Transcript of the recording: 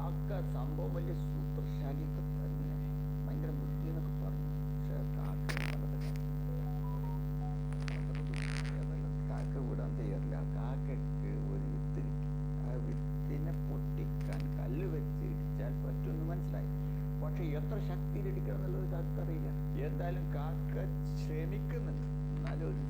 കാക്ക സംഭവം വലിയ സൂത്രശാലിയൊക്കെ തന്നെ, ഭയങ്കര ബുദ്ധി എന്നൊക്കെ പറഞ്ഞു. പക്ഷെ കാക്ക ഏതെല്ലാം കാക്ക വിടാൻ തയ്യാറില്ല. ആ കാക്കയ്ക്ക് ഒരു വിത്ത് കിട്ടി. ആ വിത്തിനെ പൊട്ടിക്കാൻ കല്ല് വെച്ച് ഇടിച്ചാൽ പറ്റുമെന്ന് മനസ്സിലായി. പക്ഷെ എത്ര ശക്തിയിൽ ഇടിക്കണം എന്നുള്ളത് കാക്ക അറിയില്ല. എന്തായാലും കാക്ക ശ്രമിക്കുന്നുണ്ട്. എന്നാലും ഒരു